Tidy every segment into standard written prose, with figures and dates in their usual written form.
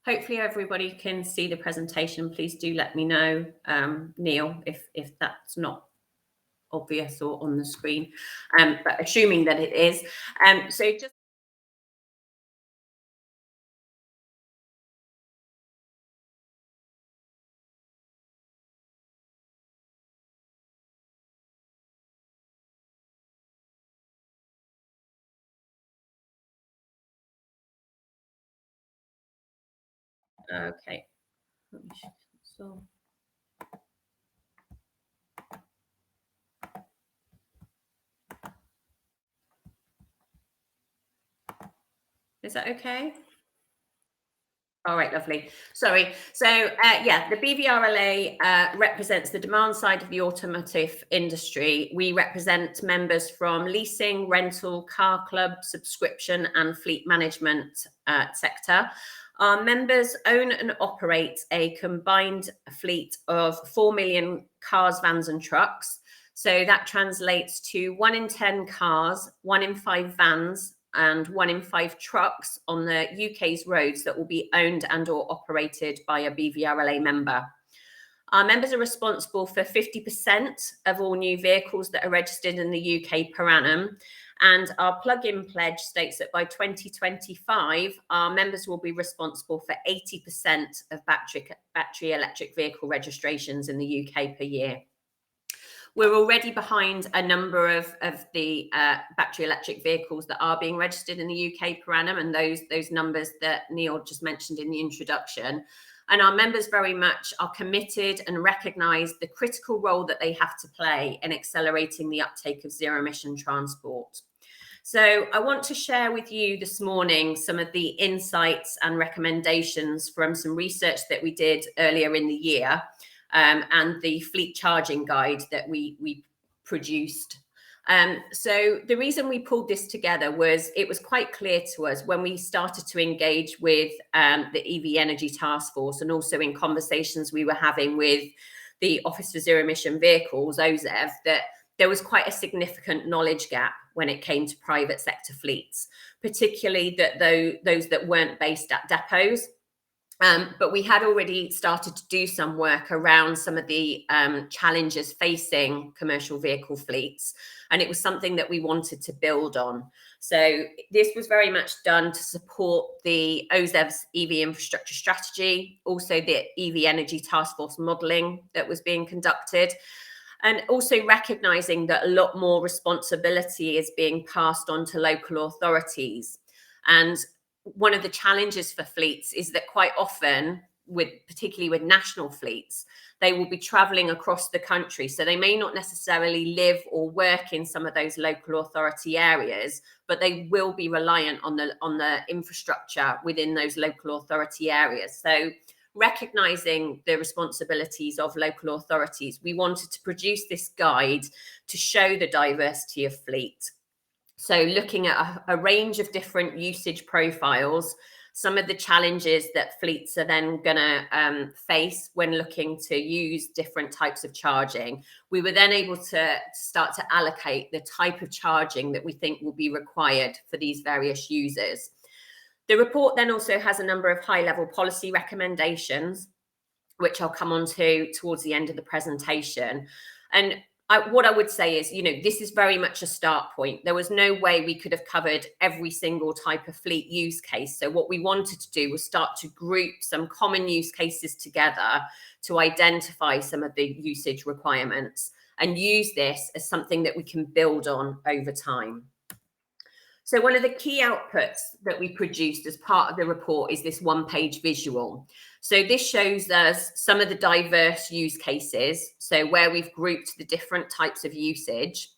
Hopefully everybody can see the presentation. Please do let me know, Neil, if that's not obvious or on the screen, but assuming that it is. So just okay. So is that okay? All right, lovely. Sorry. So, yeah, the BVRLA represents the demand side of the automotive industry. We represent members from leasing, rental, car club, subscription, and fleet management sector. Our members own and operate a combined fleet of 4 million cars, vans, and trucks. So that translates to 1 in 10 cars, 1 in 5 vans, and 1 in 5 trucks on the UK's roads that will be owned and or operated by a BVRLA member. Our members are responsible for 50% of all new vehicles that are registered in the UK per annum. And our plug-in pledge states that by 2025, our members will be responsible for 80% of battery electric vehicle registrations in the UK per year. We're already behind a number of the battery electric vehicles that are being registered in the UK per annum, and those numbers that Neil just mentioned in the introduction. And our members very much are committed and recognise the critical role that they have to play in accelerating the uptake of zero emission transport. So I want to share with you this morning some of the insights and recommendations from some research that we did earlier in the year. And the fleet charging guide that we produced. So the reason we pulled this together was it was quite clear to us when we started to engage with the EV Energy Taskforce, and also in conversations we were having with the Office for Zero Emission Vehicles, OZEV, that there was quite a significant knowledge gap when it came to private sector fleets, particularly that those that weren't based at depots. But we had already started to do some work around some of the challenges facing commercial vehicle fleets. And it was something that we wanted to build on. So this was very much done to support the OZEV's EV infrastructure strategy, also the EV Energy Taskforce modelling that was being conducted, and also recognising that a lot more responsibility is being passed on to local authorities. And one of the challenges for fleets is that quite often, particularly with national fleets, they will be traveling across the country. So they may not necessarily live or work in some of those local authority areas, but they will be reliant on the infrastructure within those local authority areas. So recognizing the responsibilities of local authorities, we wanted to produce this guide to show the diversity of fleet. So looking at a range of different usage profiles, some of the challenges that fleets are then going to face when looking to use different types of charging. We were then able to start to allocate the type of charging that we think will be required for these various users. The report then also has a number of high-level policy recommendations, which I'll come on to towards the end of the presentation. And what I would say is, this is very much a start point. There was no way we could have covered every single type of fleet use case. So what we wanted to do was start to group some common use cases together to identify some of the usage requirements and use this as something that we can build on over time. So one of the key outputs that we produced as part of the report is this one-page visual. So this shows us some of the diverse use cases, so where we've grouped the different types of usage.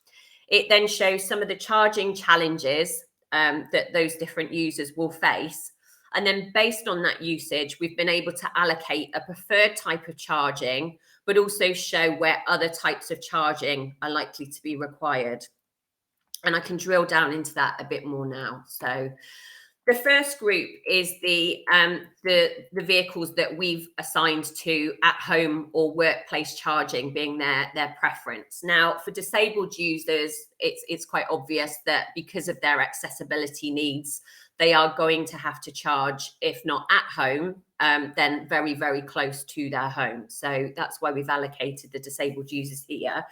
It then shows some of the charging challenges that those different users will face. And then based on that usage, we've been able to allocate a preferred type of charging, but also show where other types of charging are likely to be required. And I can drill down into that a bit more now. So the first group is the vehicles that we've assigned to at-home or workplace charging being their preference. Now, for disabled users, it's quite obvious that because of their accessibility needs, they are going to have to charge, if not at home, then very, very close to their home. So that's why we've allocated the disabled users here.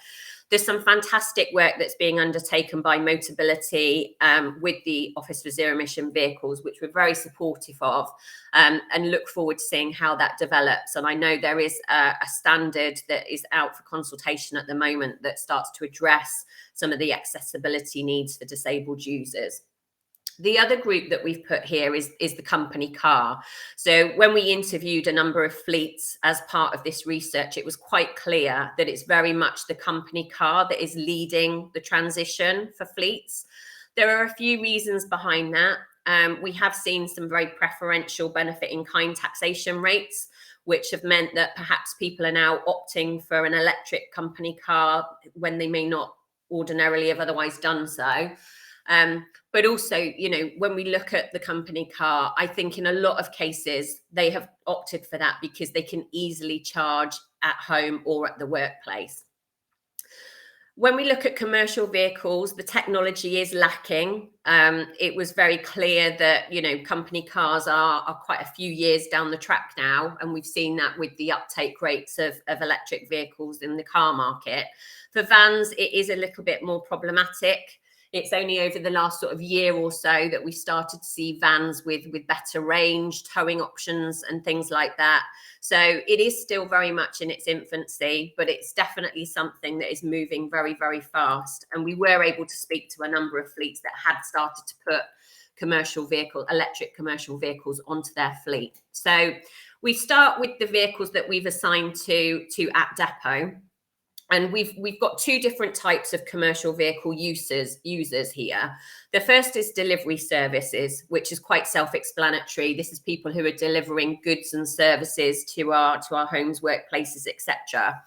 There's some fantastic work that's being undertaken by Motability with the Office for Zero Emission Vehicles, which we're very supportive of, and look forward to seeing how that develops. And I know there is a standard that is out for consultation at the moment that starts to address some of the accessibility needs for disabled users. The other group that we've put here is the company car. So when we interviewed a number of fleets as part of this research, it was quite clear that it's very much the company car that is leading the transition for fleets. There are a few reasons behind that. We have seen some very preferential benefit in kind taxation rates, which have meant that perhaps people are now opting for an electric company car when they may not ordinarily have otherwise done so. But also, you know, when we look at the company car, I think in a lot of cases, they have opted for that because they can easily charge at home or at the workplace. When we look at commercial vehicles, the technology is lacking. It was very clear that, you know, company cars are quite a few years down the track now, and we've seen that with the uptake rates of electric vehicles in the car market. For vans, it is a little bit more problematic. It's only over the last sort of year or so that we started to see vans with better range, towing options and things like that. So it is still very much in its infancy, but it's definitely something that is moving very, very fast. And we were able to speak to a number of fleets that had started to put electric commercial vehicles onto their fleet. So we start with the vehicles that we've assigned to at depot. And we've got two different types of commercial vehicle users here. The first is delivery services, which is quite self-explanatory. This is people who are delivering goods and services to our homes, workplaces, etc.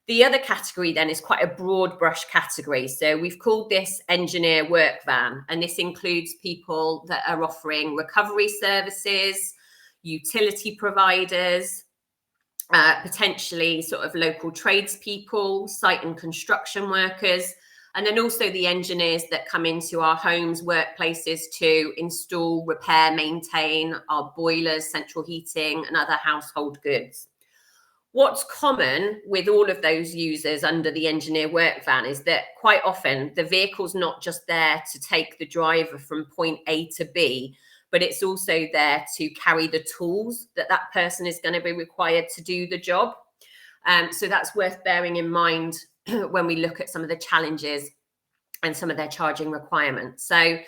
The other category then is quite a broad brush category. So we've called this engineer work van, and this includes people that are offering recovery services, utility providers, potentially sort of local tradespeople, site and construction workers, and then also the engineers that come into our homes, workplaces to install, repair, maintain our boilers, central heating, and other household goods. What's common with all of those users under the engineer work van is that quite often the vehicle's not just there to take the driver from point A to B, but it's also there to carry the tools that that person is going to be required to do the job. So that's worth bearing in mind when we look at some of the challenges and some of their charging requirements. So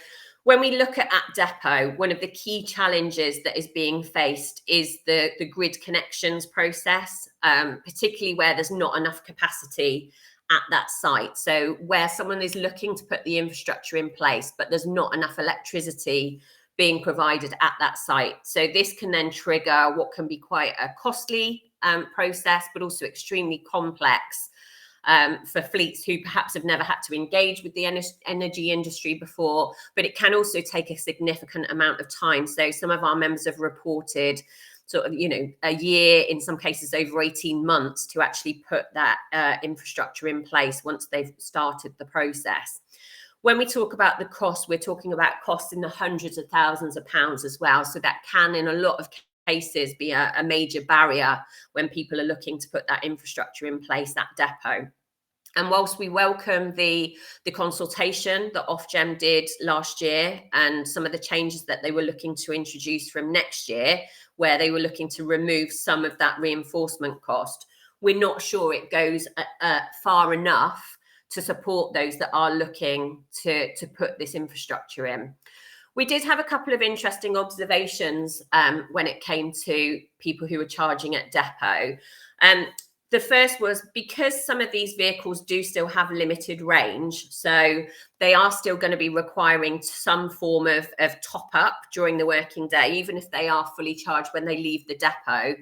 when we look at depot, one of the key challenges that is being faced is the grid connections process, particularly where there's not enough capacity at that site. So where someone is looking to put the infrastructure in place, but there's not enough electricity being provided at that site. So this can then trigger what can be quite a costly process, but also extremely complex for fleets who perhaps have never had to engage with the energy industry before, but it can also take a significant amount of time. So some of our members have reported sort of, you know, a year, in some cases over 18 months to actually put that infrastructure in place once they've started the process. When we talk about the cost, we're talking about costs in the hundreds of thousands of pounds as well. So that can, in a lot of cases, be a major barrier when people are looking to put that infrastructure in place at depot. And whilst we welcome the consultation that Ofgem did last year and some of the changes that they were looking to introduce from next year, where they were looking to remove some of that reinforcement cost, we're not sure it goes far enough to support those that are looking to put this infrastructure in. We did have a couple of interesting observations when it came to people who were charging at depot. The first was because some of these vehicles do still have limited range, so they are still going to be requiring some form of top up during the working day, even if they are fully charged when they leave the depot.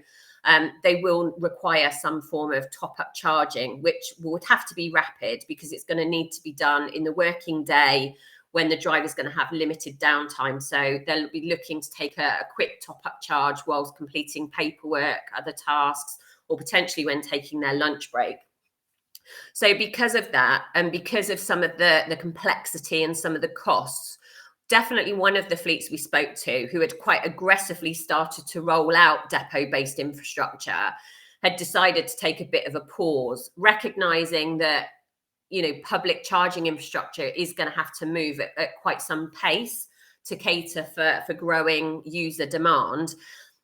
They will require some form of top-up charging, which would have to be rapid because it's going to need to be done in the working day when the driver's going to have limited downtime. So they'll be looking to take a quick top-up charge whilst completing paperwork, other tasks, or potentially when taking their lunch break. So because of that, and because of some of the complexity and some of the costs, definitely one of the fleets we spoke to who had quite aggressively started to roll out depot-based infrastructure had decided to take a bit of a pause, recognizing that public charging infrastructure is going to have to move at quite some pace to cater for growing user demand.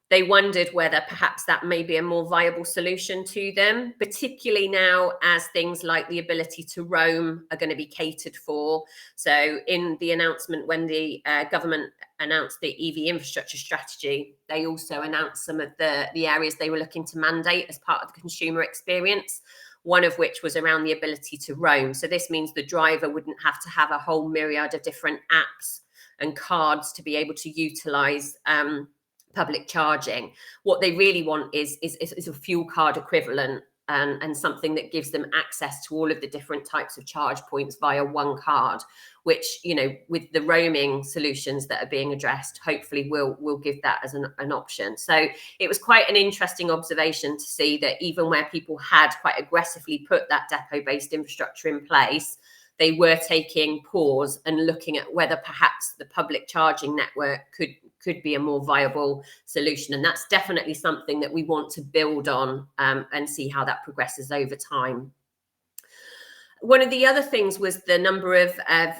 They wondered whether perhaps that may be a more viable solution to them, particularly now as things like the ability to roam are going to be catered for. So in the announcement, when the government announced the EV infrastructure strategy, they also announced some of the areas they were looking to mandate as part of the consumer experience, one of which was around the ability to roam. So this means the driver wouldn't have to have a whole myriad of different apps and cards to be able to utilize public charging. What they really want is a fuel card equivalent, and something that gives them access to all of the different types of charge points via one card, which, with the roaming solutions that are being addressed, hopefully will give that as an option. So it was quite an interesting observation to see that even where people had quite aggressively put that depot-based infrastructure in place, they were taking pause and looking at whether perhaps the public charging network could be a more viable solution. And that's definitely something that we want to build on and see how that progresses over time. One of the other things was the number of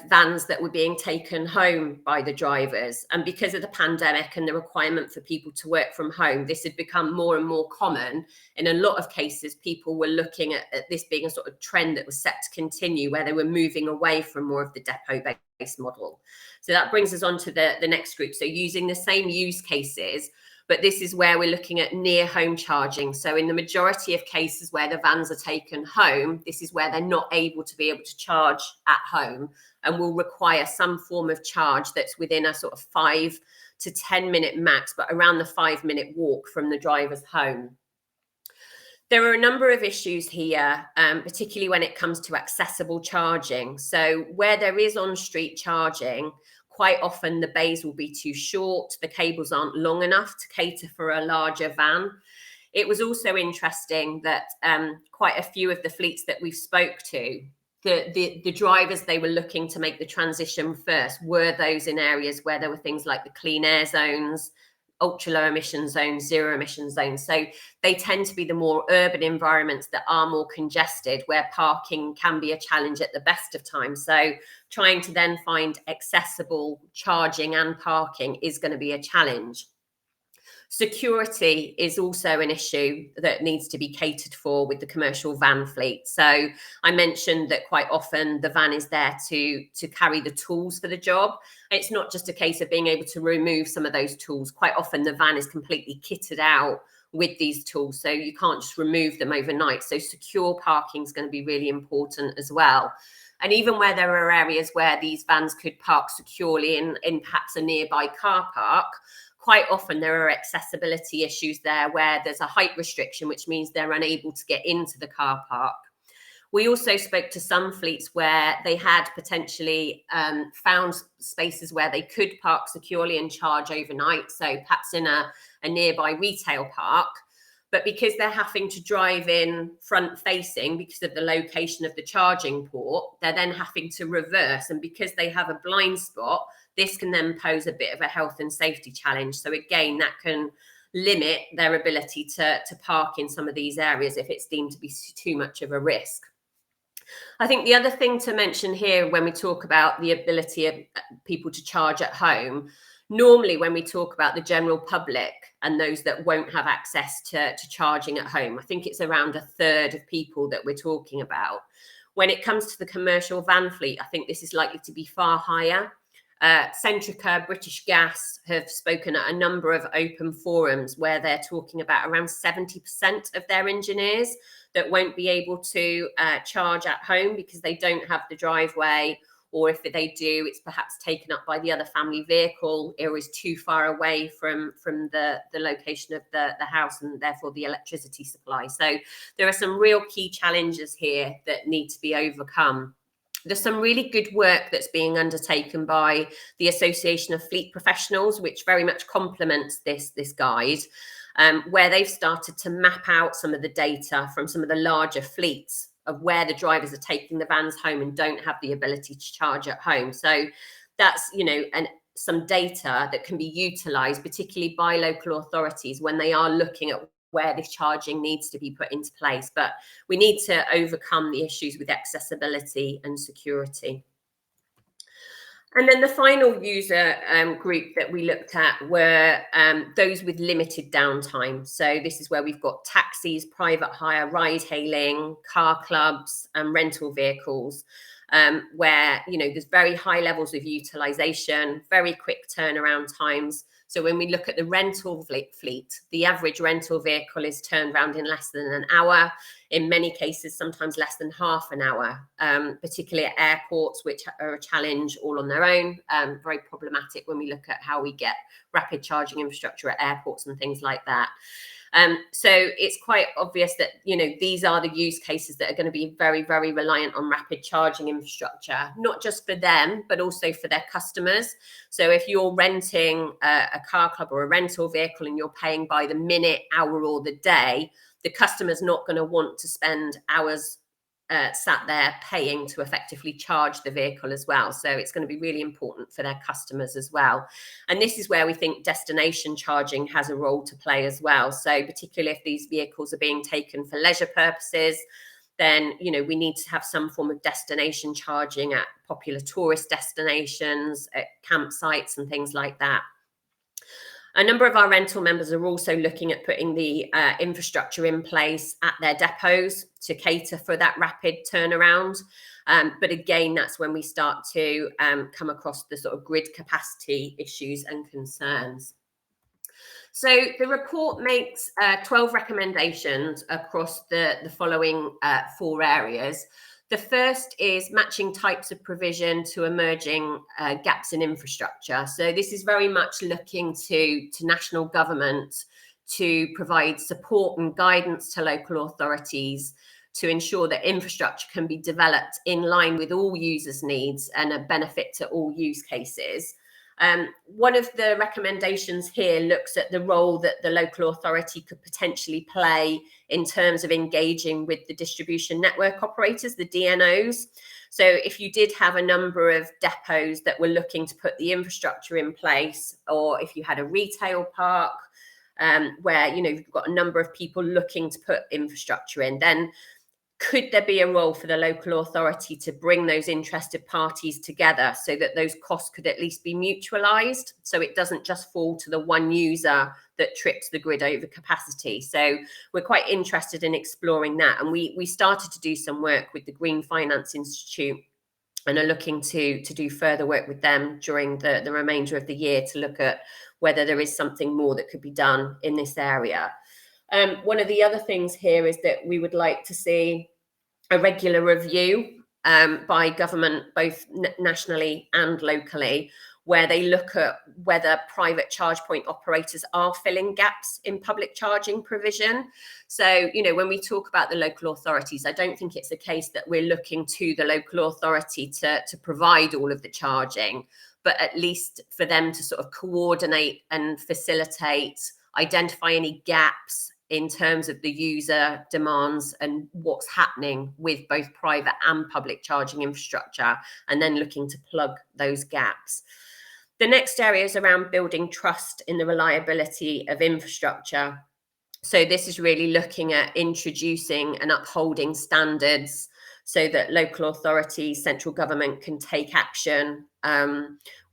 vans that were being taken home by the drivers. And because of the pandemic and the requirement for people to work from home, this had become more and more common. In a lot of cases, people were looking at this being a sort of trend that was set to continue, where they were moving away from more of the depot-based model. So that brings us on to the next group. So using the same use cases, but this is where we're looking at near home charging. So in the majority of cases where the vans are taken home, this is where they're not able to be able to charge at home and will require some form of charge that's within a sort of 5 to 10 minute max, but around the 5-minute walk from the driver's home. There are a number of issues here, particularly when it comes to accessible charging. So where there is on-street charging, quite often the bays will be too short, the cables aren't long enough to cater for a larger van. It was also interesting that quite a few of the fleets that we've spoke to, the drivers they were looking to make the transition first were those in areas where there were things like the clean air zones, ultra low emission zones, zero emission zones. So they tend to be the more urban environments that are more congested, where parking can be a challenge at the best of times. So trying to then find accessible charging and parking is going to be a challenge. Security is also an issue that needs to be catered for with the commercial van fleet. So I mentioned that quite often the van is there to carry the tools for the job. It's not just a case of being able to remove some of those tools. Quite often the van is completely kitted out with these tools, so you can't just remove them overnight. So secure parking is going to be really important as well. And even where there are areas where these vans could park securely in perhaps a nearby car park, quite often there are accessibility issues there where there's a height restriction, which means they're unable to get into the car park. We also spoke to some fleets where they had potentially found spaces where they could park securely and charge overnight, so perhaps in a nearby retail park. But because they're having to drive in front facing because of the location of the charging port, they're then having to reverse. And because they have a blind spot, this can then pose a bit of a health and safety challenge. So again, that can limit their ability to park in some of these areas if it's deemed to be too much of a risk. I think the other thing to mention here when we talk about the ability of people to charge at home, normally when we talk about the general public and those that won't have access to charging at home, I think it's around a third of people that we're talking about. When it comes to the commercial van fleet, I think this is likely to be far higher. Centrica, British Gas have spoken at a number of open forums where they're talking about around 70% of their engineers that won't be able to charge at home because they don't have the driveway, or if they do, it's perhaps taken up by the other family vehicle or is too far away from the location of the house and therefore the electricity supply. So there are some real key challenges here that need to be overcome. There's some really good work that's being undertaken by the Association of Fleet Professionals, which very much complements this guide, where they've started to map out some of the data from some of the larger fleets of where the drivers are taking the vans home and don't have the ability to charge at home. So that's, an some data that can be utilised, particularly by local authorities when they are looking at where this charging needs to be put into place. But we need to overcome the issues with accessibility and security. And then the final user group that we looked at were those with limited downtime. So this is where we've got taxis, private hire, ride hailing, car clubs, and rental vehicles, where there's very high levels of utilization, very quick turnaround times. So when we look at the rental fleet, the average rental vehicle is turned around in less than an hour. In many cases, sometimes less than half an hour, particularly at airports, which are a challenge all on their own. Very problematic when we look at how we get rapid charging infrastructure at airports and things like that. So it's quite obvious that, these are the use cases that are going to be very, very reliant on rapid charging infrastructure, not just for them, but also for their customers. So if you're renting a car club or a rental vehicle and you're paying by the minute, hour, or the day, the customer's not going to want to spend hours sat there paying to effectively charge the vehicle as well. So it's going to be really important for their customers as well. And this is where we think destination charging has a role to play as well. So particularly if these vehicles are being taken for leisure purposes, then we need to have some form of destination charging at popular tourist destinations, at campsites and things like that. A number of our rental members are also looking at putting the infrastructure in place at their depots to cater for that rapid turnaround. But again, that's when we start to come across the sort of grid capacity issues and concerns. So the report makes 12 recommendations across the following 4 areas. The first is matching types of provision to emerging gaps in infrastructure. So this is very much looking to national government to provide support and guidance to local authorities to ensure that infrastructure can be developed in line with all users' needs and a benefit to all use cases. One of the recommendations here looks at the role that the local authority could potentially play in terms of engaging with the distribution network operators, the DNOs. So if you did have a number of depots that were looking to put the infrastructure in place, or if you had a retail park where you've got a number of people looking to put infrastructure in, then could there be a role for the local authority to bring those interested parties together so that those costs could at least be mutualised, so it doesn't just fall to the one user that trips the grid over capacity? So we're quite interested in exploring that, and we started to do some work with the Green Finance Institute and are looking to do further work with them during the remainder of the year to look at whether there is something more that could be done in this area. One of the other things here is that we would like to see a regular review by government, both nationally and locally, where they look at whether private charge point operators are filling gaps in public charging provision. So, when we talk about the local authorities, I don't think it's a case that we're looking to the local authority to provide all of the charging, but at least for them to sort of coordinate and facilitate, identify any gaps in terms of the user demands and what's happening with both private and public charging infrastructure, and then looking to plug those gaps. The next area is around building trust in the reliability of infrastructure. So this is really looking at introducing and upholding standards so that local authorities, central government can take action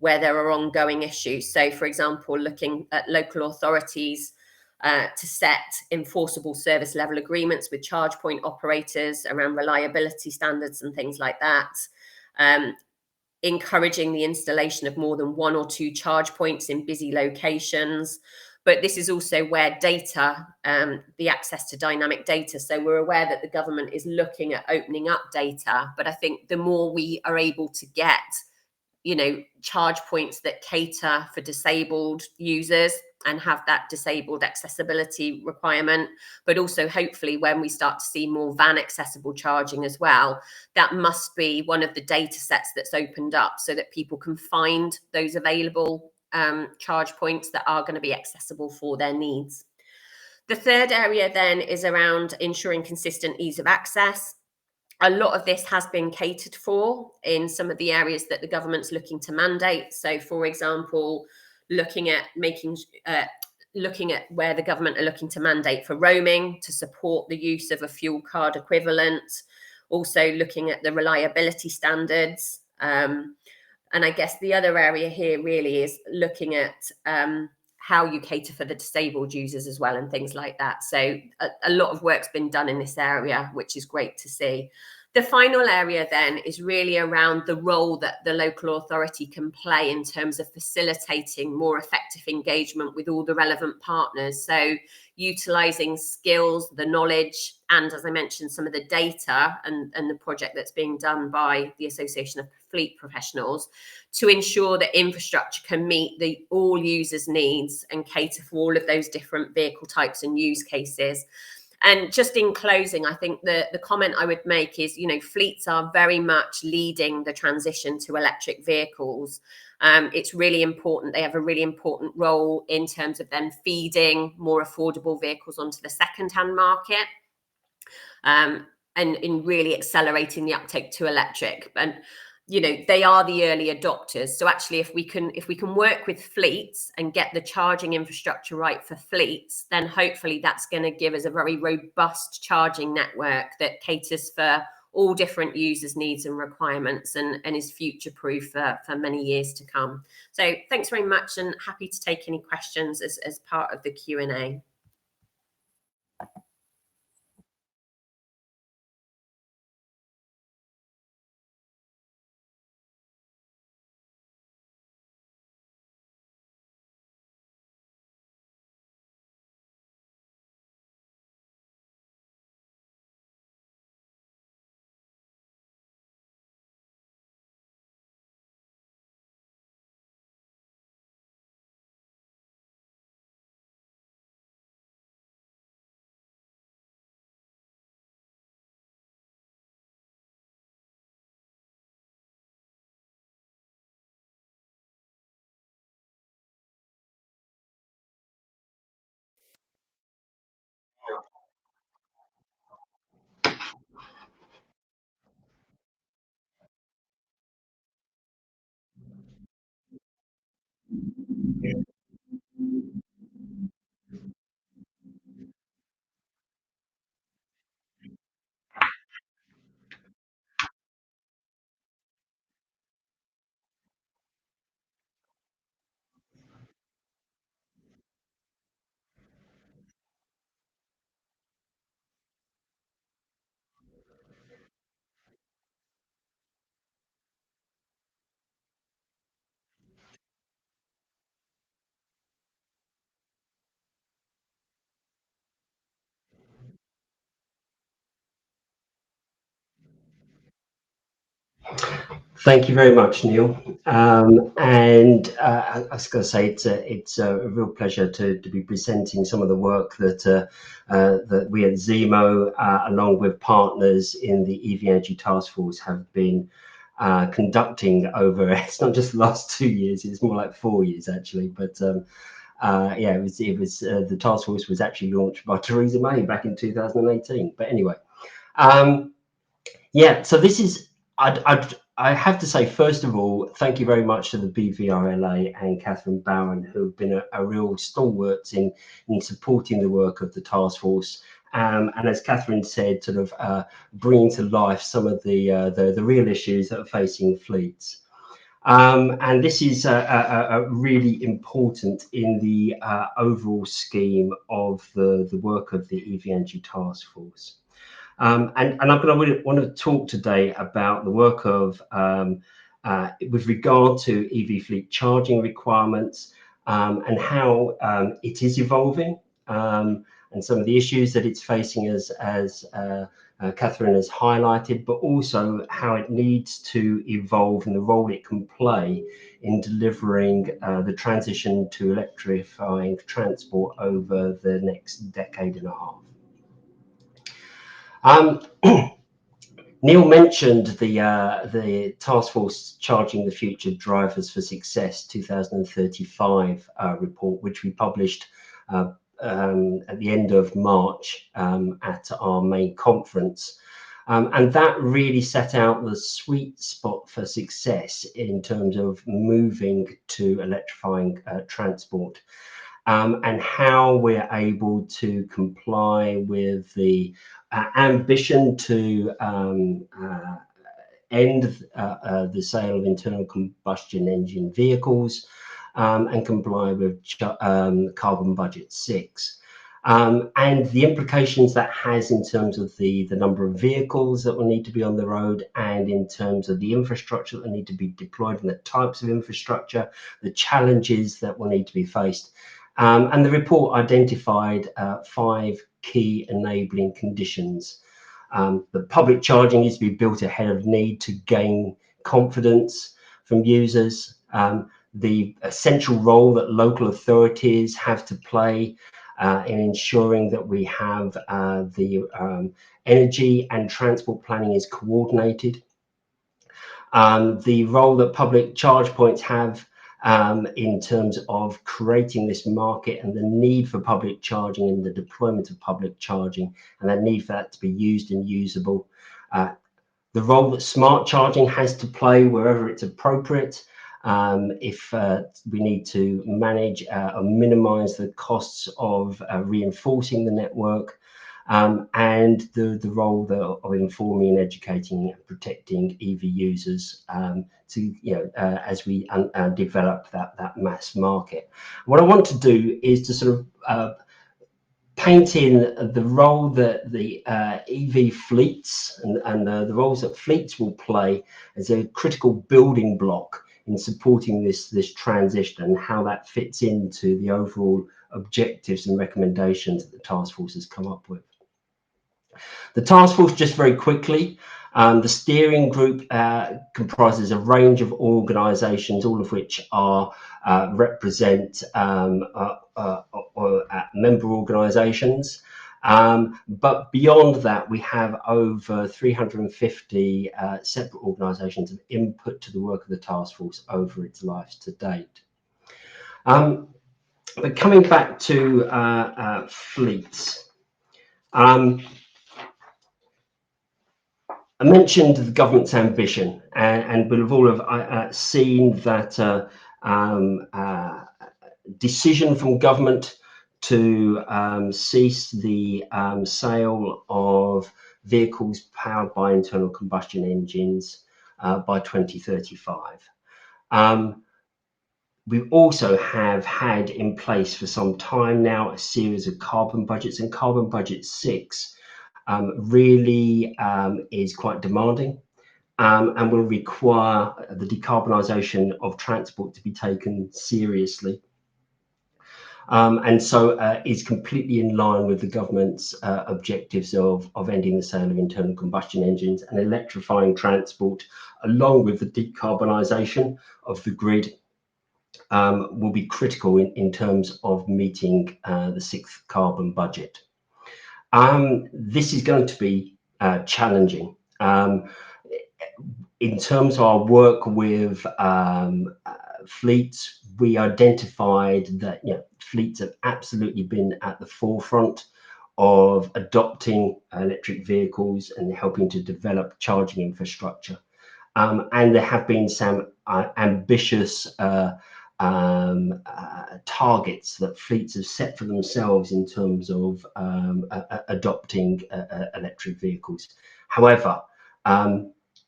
where there are ongoing issues. So, for example, looking at local authorities to set enforceable service level agreements with charge point operators around reliability standards and things like that. Encouraging the installation of more than 1 or 2 charge points in busy locations. But this is also where data, the access to dynamic data. So we're aware that the government is looking at opening up data, but I think the more we are able to get, charge points that cater for disabled users and have that disabled accessibility requirement, but also hopefully when we start to see more van accessible charging as well, that must be one of the data sets that's opened up so that people can find those available charge points that are going to be accessible for their needs. The third area then is around ensuring consistent ease of access. A lot of this has been catered for in some of the areas that the government's looking to mandate. So, for example, looking at making looking at where the government are looking to mandate for roaming to support the use of a fuel card equivalent. Also, looking at the reliability standards. And I guess the other area here really is looking at how you cater for the disabled users as well and things like that. So a lot of work's been done in this area, which is great to see. The final area then is really around the role that the local authority can play in terms of facilitating more effective engagement with all the relevant partners. So utilising skills, the knowledge, and as I mentioned, some of the data and the project that's being done by the Association of Fleet Professionals to ensure that infrastructure can meet the all users' needs and cater for all of those different vehicle types and use cases. And just in closing, I think the comment I would make is, fleets are very much leading the transition to electric vehicles. It's really important. They have a really important role in terms of then feeding more affordable vehicles onto the second-hand market, and in really accelerating the uptake to electric. And they are the early adopters. So actually, if we can work with fleets and get the charging infrastructure right for fleets, then hopefully that's going to give us a very robust charging network that caters for all different users' needs and requirements and is future-proof for many years to come. So thanks very much, and happy to take any questions as part of the Q&A. Thank you very much, Neil. I was going to say it's a real pleasure to be presenting some of the work that we at Zemo, along with partners in the EV Energy Taskforce, have been conducting over. It's not just the last 2 years; it's more like 4 years actually. But it was the task force was actually launched by Theresa May back in 2018. But anyway. So this is, I have to say, first of all, thank you very much to the BVRLA and Catherine Bowen, who have been a real stalwarts in supporting the work of the task force. And as Catherine said, sort of bringing to life some of the real issues that are facing fleets. And this is a really important in the overall scheme of the work of the EV Energy Task Force. And I'm going to want to talk today about the work of with regard to EV fleet charging requirements and how it is evolving and some of the issues that it's facing as Catherine has highlighted, but also how it needs to evolve and the role it can play in delivering the transition to electrifying transport over the next decade and a half. Neil mentioned the Task Force Charging the Future Drivers for Success 2035 report, which we published at the end of March at our main conference. And that really set out the sweet spot for success in terms of moving to electrifying transport, and how we're able to comply with the ambition to end the sale of internal combustion engine vehicles, and comply with Carbon Budget 6. And the implications that has in terms of the number of vehicles that will need to be on the road, and in terms of the infrastructure that will need to be deployed, and the types of infrastructure, the challenges that will need to be faced. And the report identified 5 key enabling conditions. The public charging needs to be built ahead of need to gain confidence from users. The essential role that local authorities have to play in ensuring that we have the energy and transport planning is coordinated. The role that public charge points have in terms of creating this market, and the need for public charging and the deployment of public charging, and the need for that to be used and usable. The role that smart charging has to play wherever it's appropriate, if we need to manage or minimize the costs of reinforcing the network, and the role of informing and educating and protecting EV users, as we develop that mass market. What I want to do is to sort of paint in the role that the EV fleets and the roles that fleets will play as a critical building block in supporting this transition, and how that fits into the overall objectives and recommendations that the task force has come up with. The task force, just very quickly, the steering group comprises a range of organisations, all of which are represent member organisations. But beyond that, we have over 350 separate organisations of input to the work of the task force over its life to date. But coming back to fleets, I mentioned the government's ambition, and we've all have seen that decision from government to cease the sale of vehicles powered by internal combustion engines by 2035. We also have had in place for some time now a series of carbon budgets, and Carbon Budget 6 really is quite demanding, and will require the decarbonisation of transport to be taken seriously. And so is completely in line with the government's objectives of ending the sale of internal combustion engines and electrifying transport, along with the decarbonisation of the grid, will be critical in terms of meeting the 6th carbon budget. This is going to be challenging. In terms of our work with fleets, we identified that fleets have absolutely been at the forefront of adopting electric vehicles and helping to develop charging infrastructure. And there have been some ambitious targets that fleets have set for themselves in terms of adopting electric vehicles. However,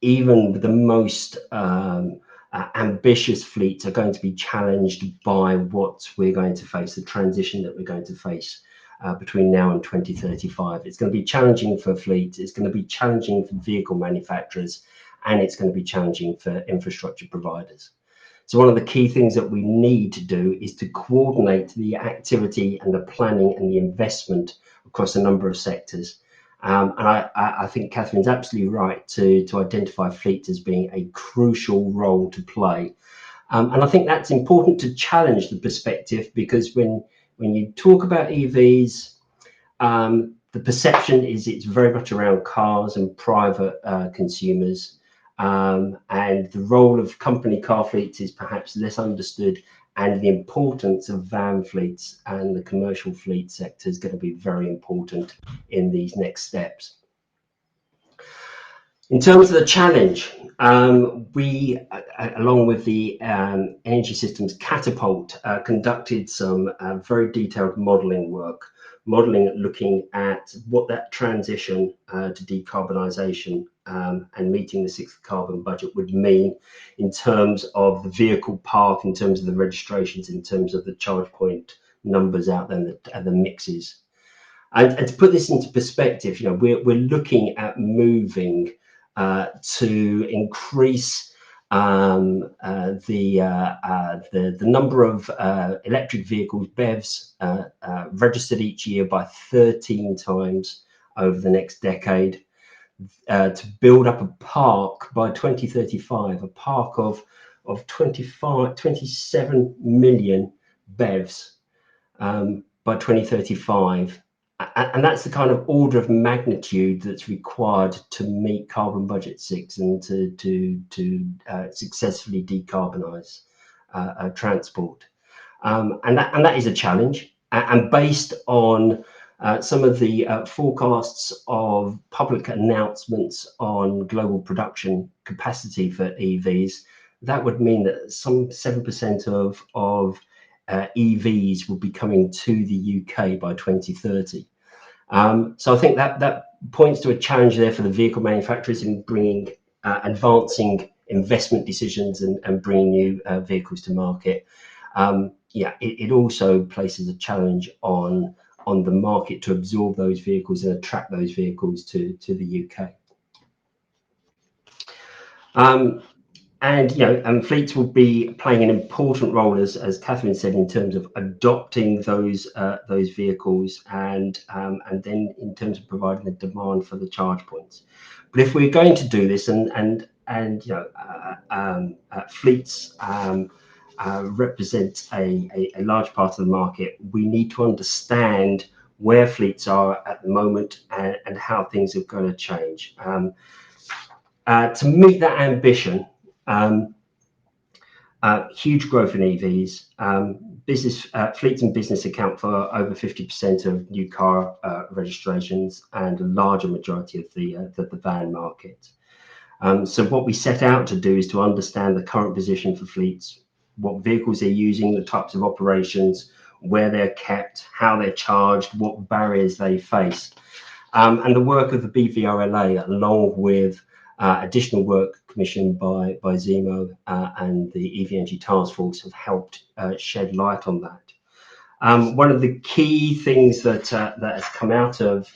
even the most ambitious fleets are going to be challenged by what we're going to face, the transition that we're going to face between now and 2035. It's going to be challenging for fleets, it's going to be challenging for vehicle manufacturers, and it's going to be challenging for infrastructure providers. So one of the key things that we need to do is to coordinate the activity and the planning and the investment across a number of sectors. And I think Catherine's absolutely right to identify fleet as being a crucial role to play. And I think that's important to challenge the perspective, because when you talk about EVs, the perception is it's very much around cars and private consumers. And the role of company car fleets is perhaps less understood, and the importance of van fleets and the commercial fleet sector is going to be very important in these next steps. In terms of the challenge, we, along with the Energy Systems Catapult, conducted some very detailed modelling work, looking at what that transition to decarbonisation and meeting the sixth carbon budget would mean in terms of the vehicle park, in terms of the registrations, in terms of the charge point numbers out there and the mixes. And to put this into perspective, we're looking at moving to increase the number of electric vehicles, BEVs, registered each year by 13 times over the next decade, to build up a park by 2035, a park of 27 million BEVs by 2035. And that's the kind of order of magnitude that's required to meet Carbon Budget 6 and to successfully decarbonise transport. And that is a challenge. And based on some of the forecasts of public announcements on global production capacity for EVs, that would mean that some 7% of EVs will be coming to the UK by 2030. So I think that points to a challenge there for the vehicle manufacturers in bringing advancing investment decisions and bringing new vehicles to market. It also places a challenge on the market to absorb those vehicles and attract those vehicles to the UK. And fleets will be playing an important role, as Catherine said, in terms of adopting those vehicles and then in terms of providing the demand for the charge points. But if we're going to do this, and fleets represent a large part of the market, we need to understand where fleets are at the moment and how things are going to change. To meet that ambition, huge growth in EVs. Fleets and business account for over 50% of new car registrations and a larger majority of the van market. So what we set out to do is to understand the current position for fleets, what vehicles they're using, the types of operations, where they're kept, how they're charged, what barriers they face. And the work of the BVRLA, along with additional work commissioned by Zemo and the EV Energy Taskforce, have helped shed light on that. One of the key things that has come out of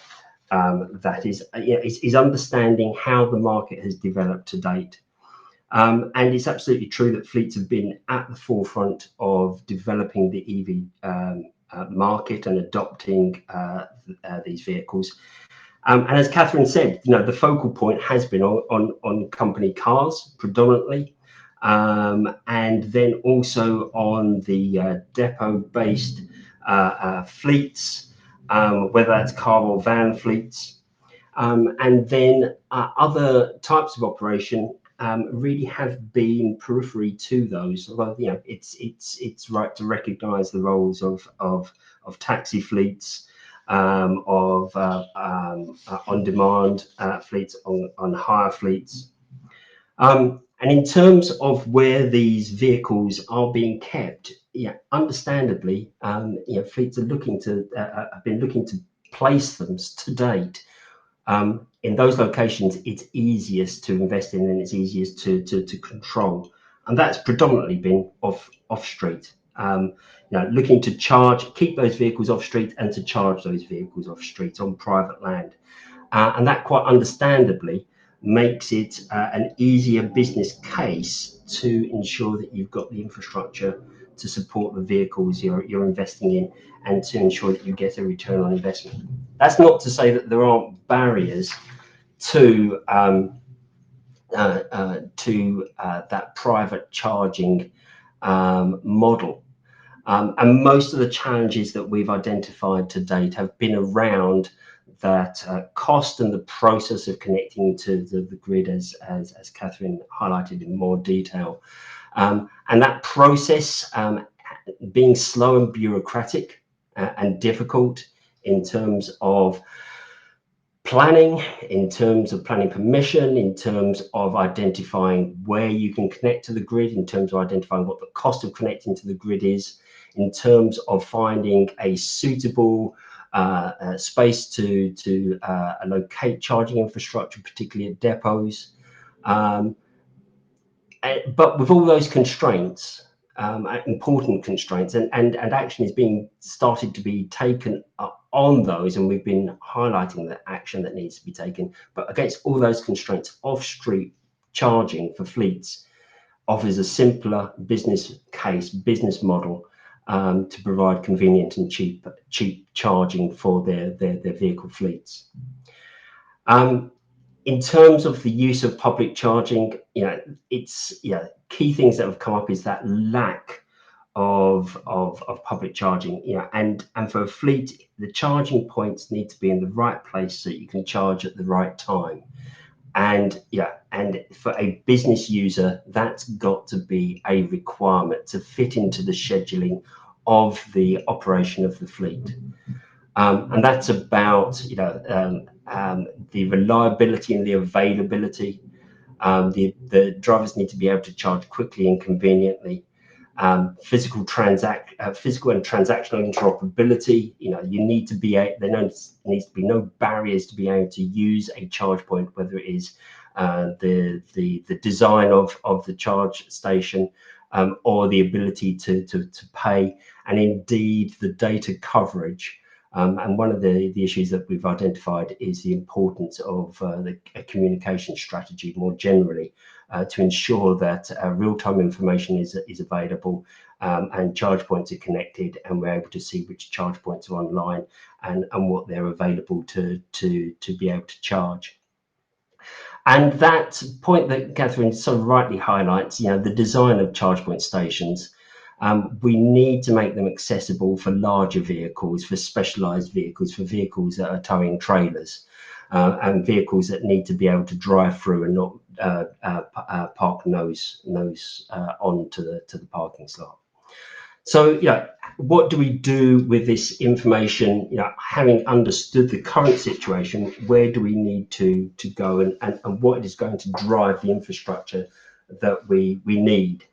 that is understanding how the market has developed to date. And it's absolutely true that fleets have been at the forefront of developing the EV market and adopting these vehicles. And as Catherine said, the focal point has been on company cars predominantly, and then also on the depot-based fleets, whether that's car or van fleets, and then other types of operation really have been periphery to those. Although it's right to recognise the roles of taxi fleets, of on-demand fleets, on hire fleets. And in terms of where these vehicles are being kept, understandably, fleets are have been looking to place them to date. In those locations, it's easiest to invest in and it's easiest to control, and that's predominantly been off street. Looking to keep those vehicles off street and to charge those vehicles off street on private land. And that quite understandably makes it an easier business case to ensure that you've got the infrastructure to support the vehicles you're investing in and to ensure that you get a return on investment. That's not to say that there aren't barriers to that private charging model. And most of the challenges that we've identified to date have been around that cost and the process of connecting to the grid, as Catherine highlighted in more detail. And that process being slow and bureaucratic and difficult in terms of planning, in terms of planning permission, in terms of identifying where you can connect to the grid, in terms of identifying what the cost of connecting to the grid is, in terms of finding a suitable space to locate charging infrastructure, particularly at depots. But with all those constraints, important constraints, and action is being started to be taken on those, and we've been highlighting the action that needs to be taken. But against all those constraints, off-street charging for fleets offers a simpler business case, business model to provide convenient and cheap charging for their vehicle fleets. In terms of the use of public charging, it's key things that have come up is that lack of public charging, and for a fleet, the charging points need to be in the right place so you can charge at the right time. And for a business user, that's got to be a requirement to fit into the scheduling of the operation of the fleet. And that's about the reliability and the availability. The drivers need to be able to charge quickly and conveniently. Physical and transactional interoperability. You need to be there needs to be no barriers to be able to use a charge point, whether it is the design of the charge station, or the ability to pay, and indeed the data coverage. And one of the issues that we've identified is the importance of a communication strategy more generally to ensure that real-time information is available, and charge points are connected, and we're able to see which charge points are online and what they're available to be able to charge. And that point that Catherine so rightly highlights, the design of charge point stations. We need to make them accessible for larger vehicles, for specialized vehicles, for vehicles that are towing trailers, and vehicles that need to be able to drive through and not park nose onto the parking slot. So, what do we do with this information? Having understood the current situation, where do we need to go, and what is going to drive the infrastructure that we need?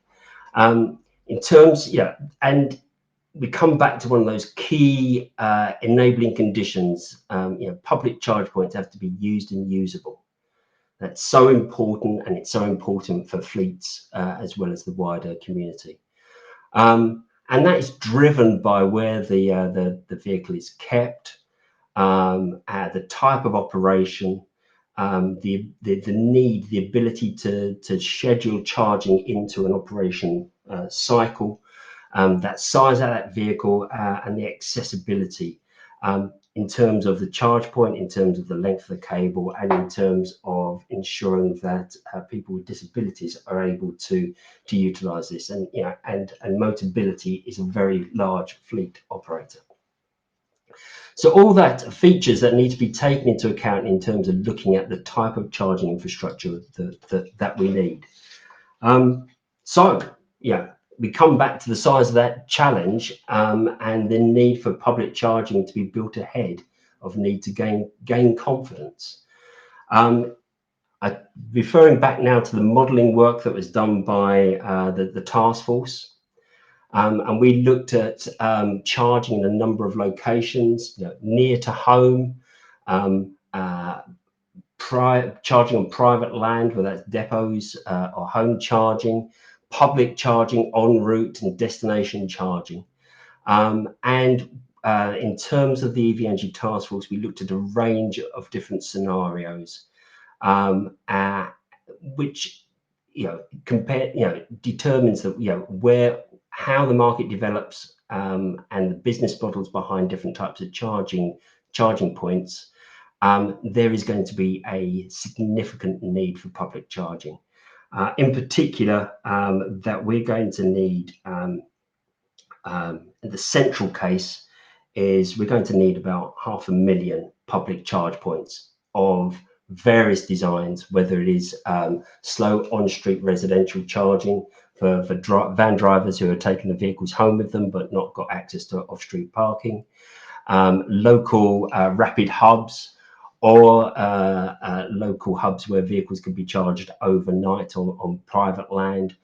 In terms, and we come back to one of those key enabling conditions. Public charge points have to be used and usable. That's so important, and it's so important for fleets as well as the wider community. And that is driven by where the vehicle is kept, the type of operation, the need, the ability to schedule charging into an operation cycle, that size of that vehicle, and the accessibility in terms of the charge point, in terms of the length of the cable, and in terms of ensuring that people with disabilities are able to utilize this. And Motability is a very large fleet operator. So all that features that need to be taken into account in terms of looking at the type of charging infrastructure that we need. We come back to the size of that challenge, and the need for public charging to be built ahead of need to gain confidence. Referring back now to the modelling work that was done by the task force, and we looked at charging in a number of locations, near to home, charging on private land, whether that's depots or home charging, public charging en route, and destination charging. In terms of the EV Energy Task Force, we looked at a range of different scenarios, which determines that how the market develops, and the business models behind different types of charging points. There is going to be a significant need for public charging. In particular, that we're going to need, the central case is we're going to need about 500,000 public charge points of various designs, whether it is slow on-street residential charging for van drivers who are taking the vehicles home with them but not got access to off-street parking, local rapid hubs, or local hubs where vehicles can be charged overnight on private land,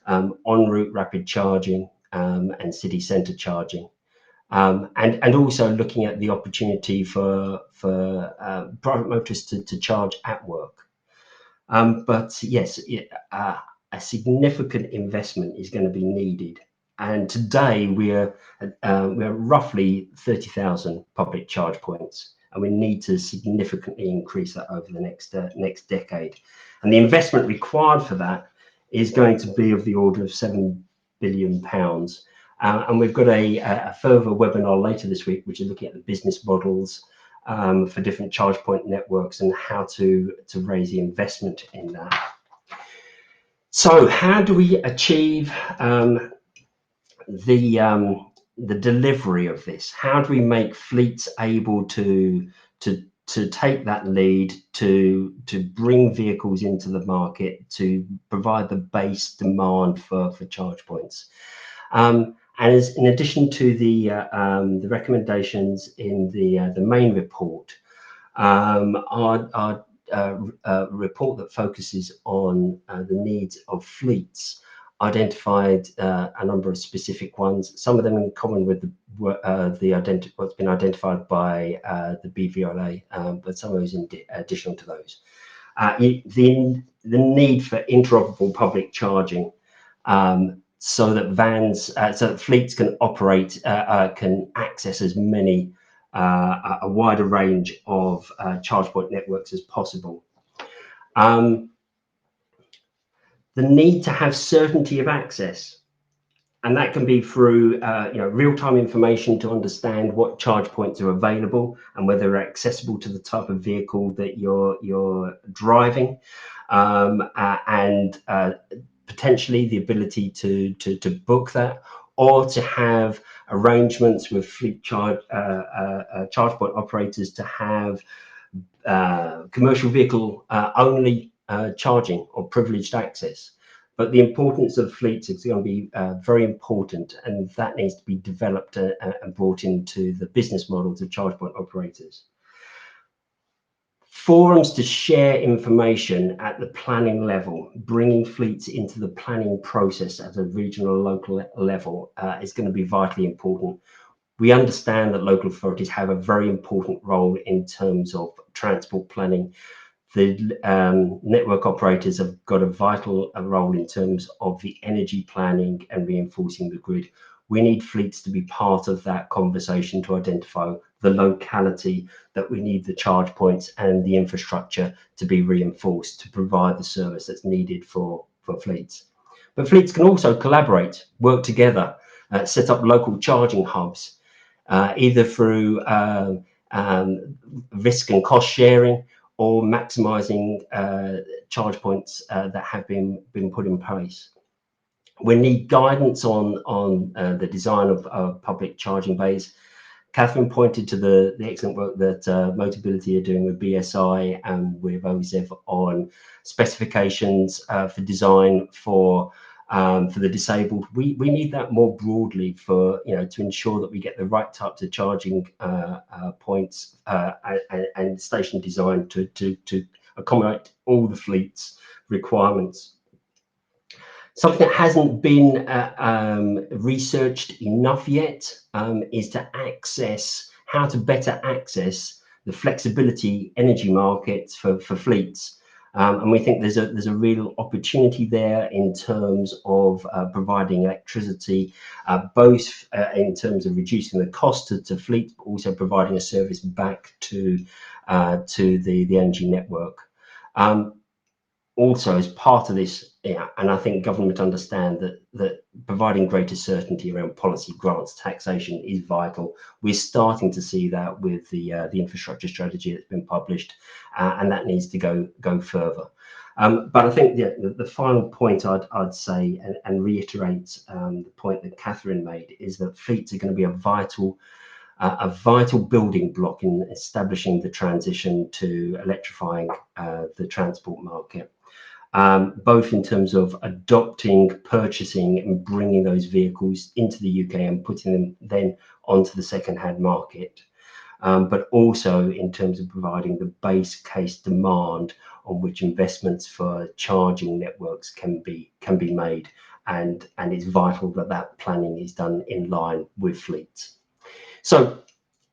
en route rapid charging, and city centre charging. And also looking at the opportunity for private motorists to charge at work. But yes, a significant investment is going to be needed. And today we're roughly 30,000 public charge points, and we need to significantly increase that over the next decade. And the investment required for that is going to be of the order of £7 billion. And we've got a further webinar later this week, which is looking at the business models for different charge point networks and how to raise the investment in that. So how do we achieve the delivery of this? How do we make fleets able to take that lead, to bring vehicles into the market, to provide the base demand for charge points? And as in addition to the recommendations in the main report, our report that focuses on the needs of fleets identified a number of specific ones, some of them in common with what's been identified by the BVLA, but some of those additional to those. The need for interoperable public charging, so that fleets can operate, can access as many, a wider range of charge point networks as possible. The need to have certainty of access, and that can be through real-time information to understand what charge points are available and whether they're accessible to the type of vehicle that you're driving, and potentially the ability to book that, or to have arrangements with fleet charge point operators to have commercial vehicle only charging or privileged access. But the importance of fleets is going to be very important, and that needs to be developed and brought into the business models of charge point operators. Forums to share information at the planning level, bringing fleets into the planning process at a regional and local level is going to be vitally important. We understand that local authorities have a very important role in terms of transport planning. The network operators have got a vital role in terms of the energy planning and reinforcing the grid. We need fleets to be part of that conversation to identify the locality that we need the charge points and the infrastructure to be reinforced to provide the service that's needed for fleets. But fleets can also collaborate, work together, set up local charging hubs, either through risk and cost sharing, or maximising charge points that have been put in place. We need guidance on the design of public charging bays. Catherine pointed to the excellent work that Motability are doing with BSI and with OZEV on specifications for design for the disabled. We need that more broadly for to ensure that we get the right types of charging points and station design to accommodate all the fleet's requirements. Something that hasn't been researched enough yet is to how to better access the flexibility energy markets for fleets. And we think there's a real opportunity there in terms of providing electricity, both in terms of reducing the cost to fleet, but also providing a service back to the energy network. Also, as part of this, and I think government understand that providing greater certainty around policy, grants, taxation is vital. We're starting to see that with the infrastructure strategy that's been published, and that needs to go further. But I think the final point I'd say and reiterate the point that Catherine made is that fleets are going to be a vital building block in establishing the transition to electrifying the transport market. Both in terms of adopting, purchasing and bringing those vehicles into the UK and putting them then onto the second-hand market. but also in terms of providing the base case demand on which investments for charging networks can be made, and it's vital that that planning is done in line with fleets. So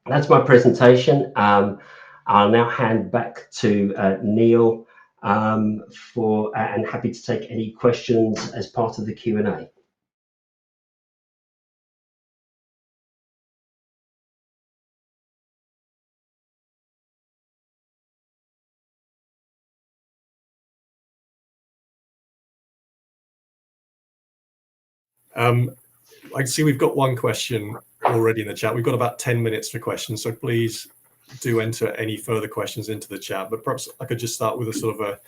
that's my presentation. I'll now hand back to Neil and happy to take any questions as part of the Q&A. I can see we've got one question already in the chat. We've got about 10 minutes for questions, so please do enter any further questions into the chat. But perhaps I could just start with a sort of a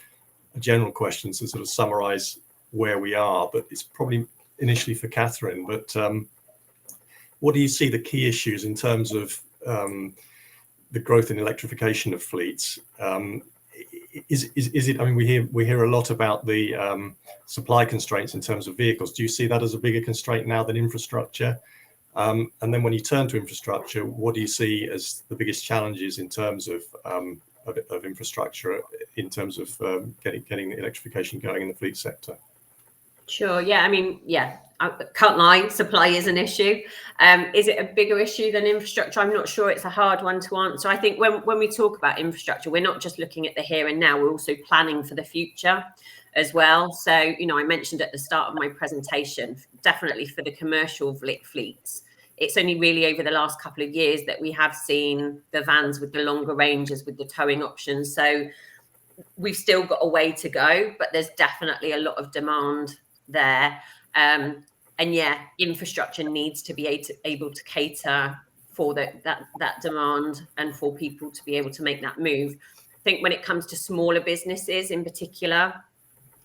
general question to sort of summarize where we are, but it's probably initially for Catherine. But what do you see the key issues in terms of the growth in electrification of fleets? Is it? I mean, we hear a lot about the supply constraints in terms of vehicles. Do you see that as a bigger constraint now than infrastructure? And then when you turn to infrastructure, what do you see as the biggest challenges in terms of infrastructure, in terms of getting the electrification going in the fleet sector? Sure. Yeah. I mean, yeah, I can't lie. Supply is an issue. Is it a bigger issue than infrastructure? I'm not sure. It's a hard one to answer. I think when we talk about infrastructure, we're not just looking at the here and now. We're also planning for the future as well. So, you know, I mentioned at the start of my presentation, definitely for the commercial fleets, it's only really over the last couple of years that we have seen the vans with the longer ranges, with the towing options. So we've still got a way to go, but there's definitely a lot of demand there. And yeah, infrastructure needs to be able to cater for that demand and for people to be able to make that move. I think when it comes to smaller businesses in particular,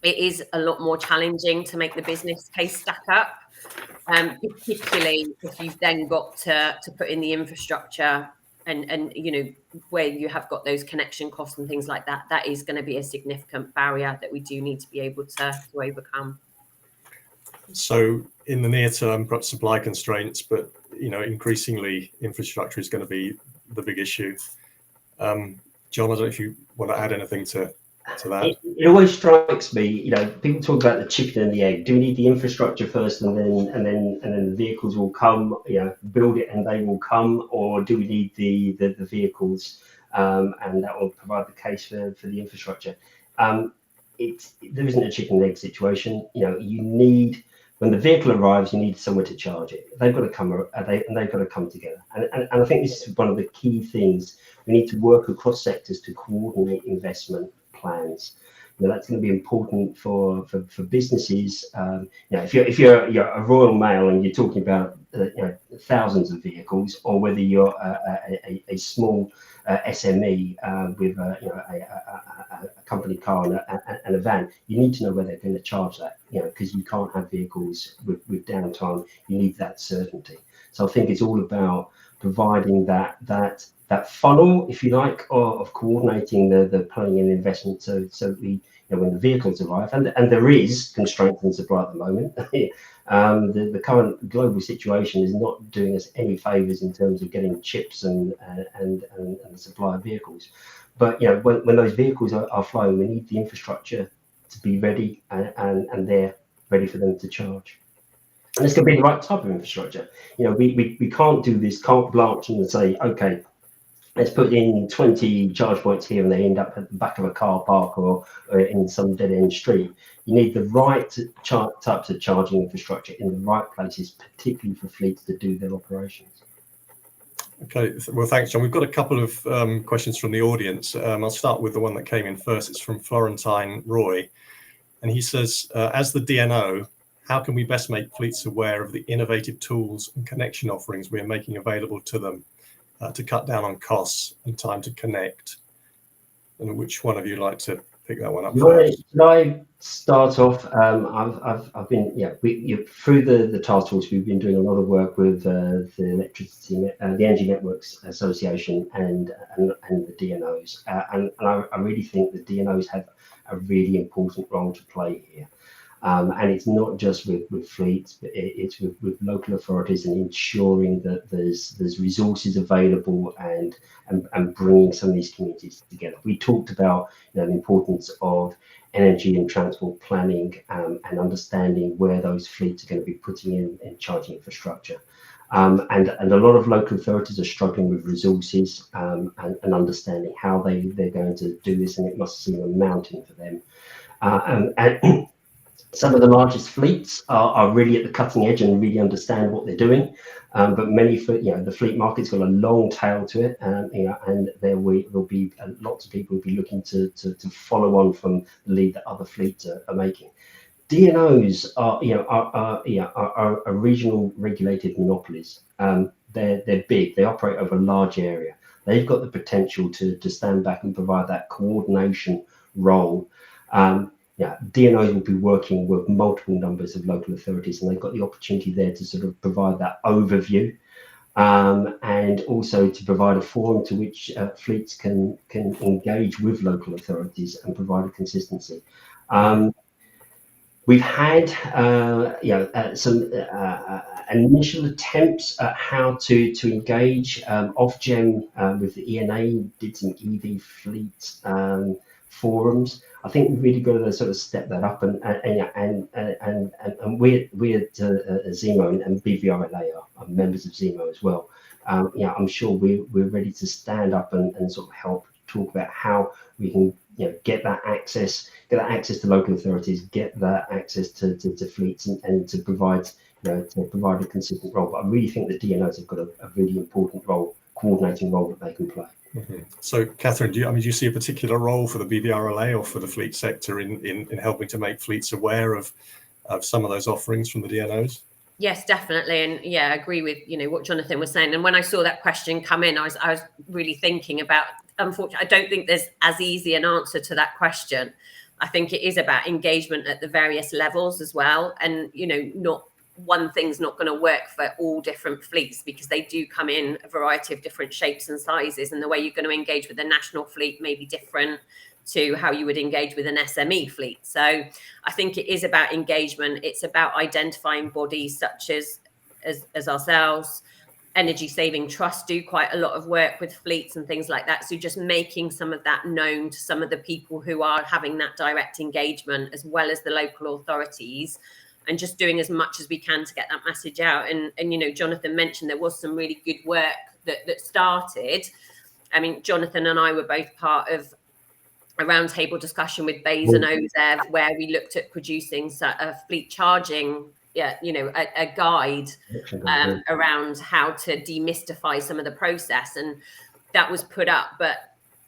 it is a lot more challenging to make the business case stack up, particularly if you've then got to put in the infrastructure and you know, where you have got those connection costs and things like that. That is going to be a significant barrier that we do need to be able to overcome. So in the near term, perhaps supply constraints, but you know, increasingly infrastructure is going to be the big issue. John, I don't know if you want to add anything to that. It always strikes me, you know, people talk about the chicken and the egg. Do we need the infrastructure first, and then the vehicles will come? You know, build it and they will come, or do we need the vehicles, and that will provide the case for the infrastructure? There isn't a chicken and egg situation. You know, you need, when the vehicle arrives, you need somewhere to charge it. They've got to come, and they've got to come together. And I think this is one of the key things. We need to work across sectors to coordinate investment plans. You know, that's going to be important for businesses. You know, if you're a Royal Mail and you're talking about you know, thousands of vehicles, or whether you're a small SME with you know, a company car and a van, you need to know where they're going to charge that. You know, because you can't have vehicles with downtime. You need that certainty. So I think it's all about providing that funnel, if you like, of coordinating the planning and investment, so we, you know, when the vehicles arrive, and there is constraint in supply at the moment. The current global situation is not doing us any favors in terms of getting chips and the supply of vehicles. But you know, when those vehicles are flowing, we need the infrastructure to be ready and they're ready for them to charge. And it's going to be the right type of infrastructure. You know, we can't do this carte blanche and say, okay, let's put in 20 charge points here and they end up at the back of a car park or in some dead-end street. You need the right types of charging infrastructure in the right places, particularly for fleets to do their operations. Okay, well, thanks, John. We've got a couple of questions from the audience. I'll start with the one that came in first. It's from Florentine Roy. And he says, as the DNO, how can we best make fleets aware of the innovative tools and connection offerings we are making available to them to cut down on costs and time to connect? And which one of you like to pick that one up first? Can I start off? I've been, through the task force, we've been doing a lot of work with the Energy Networks Association and the DNOs, and I really think the DNOs have a really important role to play here. And it's not just with fleets, but it's with local authorities, and ensuring that there's resources available and bringing some of these communities together. We talked about the importance of energy and transport planning, and understanding where those fleets are going to be putting in charging infrastructure. And a lot of local authorities are struggling with resources, and understanding how they're going to do this, and it must seem a mountain for them. And some of the largest fleets are really at the cutting edge and really understand what they're doing, but many, the fleet market's got a long tail to it, and there'll be lots of people will be looking to follow on from the lead that other fleets are making. DNOs are regional regulated monopolies. They're big. They operate over a large area. They've got the potential to stand back and provide that coordination role. DNOs will be working with multiple numbers of local authorities, and they've got the opportunity there to sort of provide that overview, and also to provide a forum to which fleets can engage with local authorities and provide a consistency. We've had some initial attempts at how to engage Ofgem with the ENA, did some EV fleet forums. I think we've really got to sort of step that up, and we at ZEMO and BVRLA are members of ZEMO as well. I'm sure we're ready to stand up and sort of help talk about how we can get that access to local authorities, get that access to fleets, and to provide a consistent role. But I really think the DNOs have got a really important role, coordinating role that they can play. Mm-hmm. So, Catherine, do you see a particular role for the BVRLA or for the fleet sector in helping to make fleets aware of some of those offerings from the DNOs? Yes, definitely. And yeah, I agree with, what Jonathan was saying. And when I saw that question come in, I was really thinking about, unfortunately, I don't think there's as easy an answer to that question. I think it is about engagement at the various levels as well. And, not one thing's not going to work for all different fleets, because they do come in a variety of different shapes and sizes. And the way you're going to engage with a national fleet may be different to how you would engage with an SME fleet. So I think it is about engagement. It's about identifying bodies such as ourselves. Energy Saving Trust do quite a lot of work with fleets and things like that. So just making some of that known to some of the people who are having that direct engagement, as well as the local authorities, and just doing as much as we can to get that message out. And Jonathan mentioned there was some really good work that started. I mean, Jonathan and I were both part of a roundtable discussion with BEIS and OZEV, where we looked at producing a fleet charging, a guide around how to demystify some of the process, and that was put up. But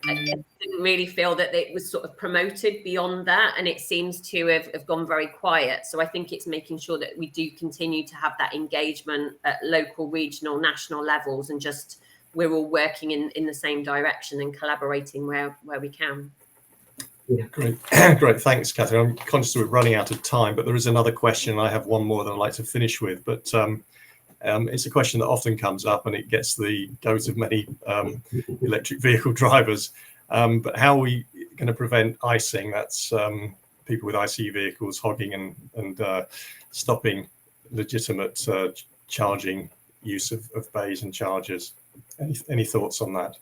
I didn't really feel that it was sort of promoted beyond that, and it seems to have gone very quiet. So I think it's making sure that we do continue to have that engagement at local, regional, national levels, and just we're all working in the same direction and collaborating where we can. Yeah, great. Great. Thanks, Catherine. I'm conscious that we're running out of time, but there is another question. I have one more that I'd like to finish with, but it's a question that often comes up, and it gets the goat of many electric vehicle drivers. But how are we going to prevent icing? That's people with ICE vehicles hogging and stopping legitimate charging use of bays and chargers. Any thoughts on that?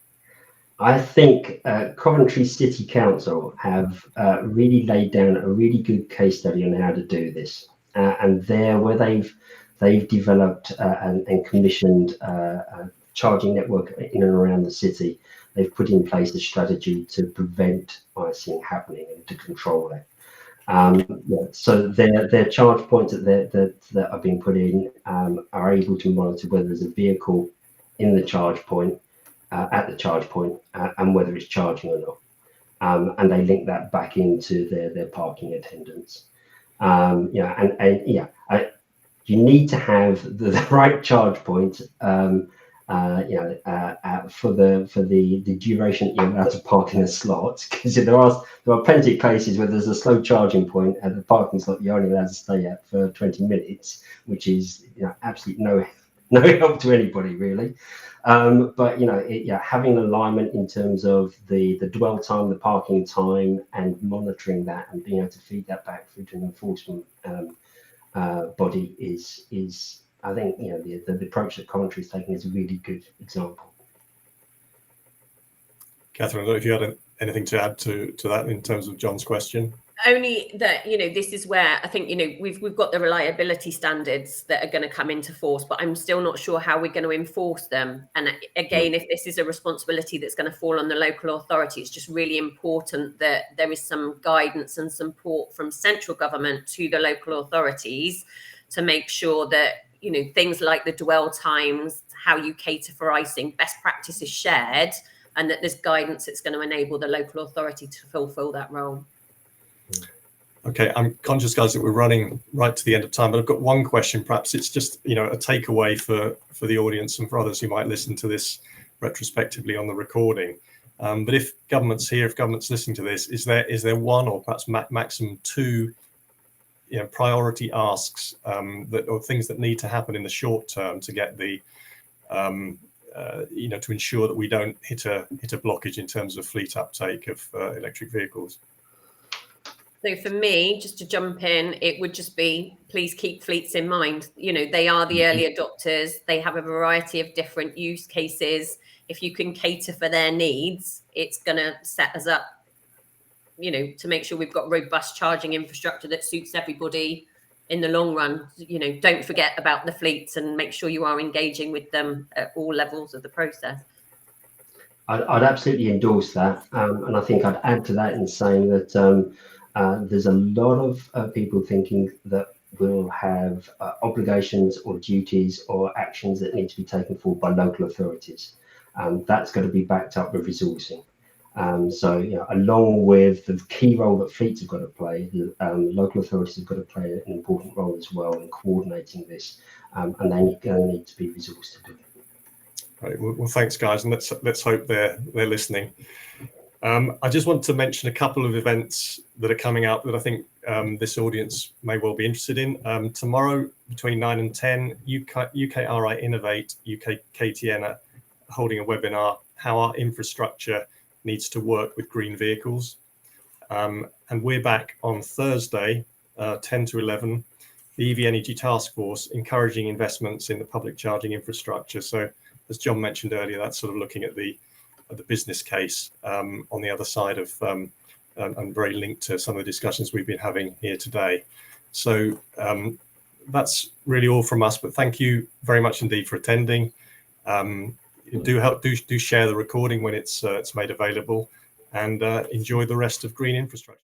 I think Coventry City Council have really laid down a really good case study on how to do this, and where they've developed and commissioned a charging network in and around the city. They've put in place a strategy to prevent icing happening and to control it. So their charge points that are being put in are able to monitor whether there's a vehicle in the charge point. At the charge point, and whether it's charging or not, and they link that back into their parking attendants. You need to have the right charge point, for the duration you're allowed to park in a slot, because there are plenty of cases where there's a slow charging point at the parking slot you're only allowed to stay at for 20 minutes, which is absolutely no help to anybody really. But you know, having alignment in terms of the dwell time, the parking time, and monitoring that, and being able to feed that back through to an enforcement body is I think, you know, the approach that Coventry is taking is a really good example. Catherine, I don't know if you had anything to add to that in terms of John's question. Only that, you know, this is where I think, you know, we've got the reliability standards that are going to come into force, but I'm still not sure how we're going to enforce them. And again, if this is a responsibility that's going to fall on the local authority, it's just really important that there is some guidance and support from central government to the local authorities to make sure that, you know, things like the dwell times, how you cater for icing, best practice is shared, and that there's guidance that's going to enable the local authority to fulfill that role. Okay, I'm conscious, guys, that we're running right to the end of time, but I've got one question. Perhaps it's just, you know, a takeaway for the audience and for others who might listen to this retrospectively on the recording. But if government's here, if government's listening to this, is there one or perhaps maximum two, you know, priority asks or things that need to happen in the short term to get the you know, to ensure that we don't hit a blockage in terms of fleet uptake of electric vehicles? So for me, just to jump in, it would just be, please keep fleets in mind. You know, they are the early adopters. They have a variety of different use cases. If you can cater for their needs, it's going to set us up, you know, to make sure we've got robust charging infrastructure that suits everybody in the long run. You know, don't forget about the fleets and make sure you are engaging with them at all levels of the process. I'd absolutely endorse that. And I think I'd add to that in saying that there's a lot of people thinking that we'll have obligations or duties or actions that need to be taken forward by local authorities. That's got to be backed up with resourcing. So, you know, along with the key role that fleets have got to play, local authorities have got to play an important role as well in coordinating this, and they're going to need to be resourced to do it. Right, well, thanks, guys, and let's hope they're listening. I just want to mention a couple of events that are coming up that I think this audience may well be interested in. Tomorrow between 9 and 10, UKRI Innovate, UK KTN are holding a webinar, How Our Infrastructure Needs to Work with Green Vehicles. And we're back on Thursday, 10 to 11, the EV Energy Taskforce, encouraging investments in the public charging infrastructure. So as John mentioned earlier, that's sort of looking at the business case on the other side of and very linked to some of the discussions we've been having here today. So that's really all from us, but thank you very much indeed for attending. Do share the recording when it's made available, and enjoy the rest of Green Infrastructure.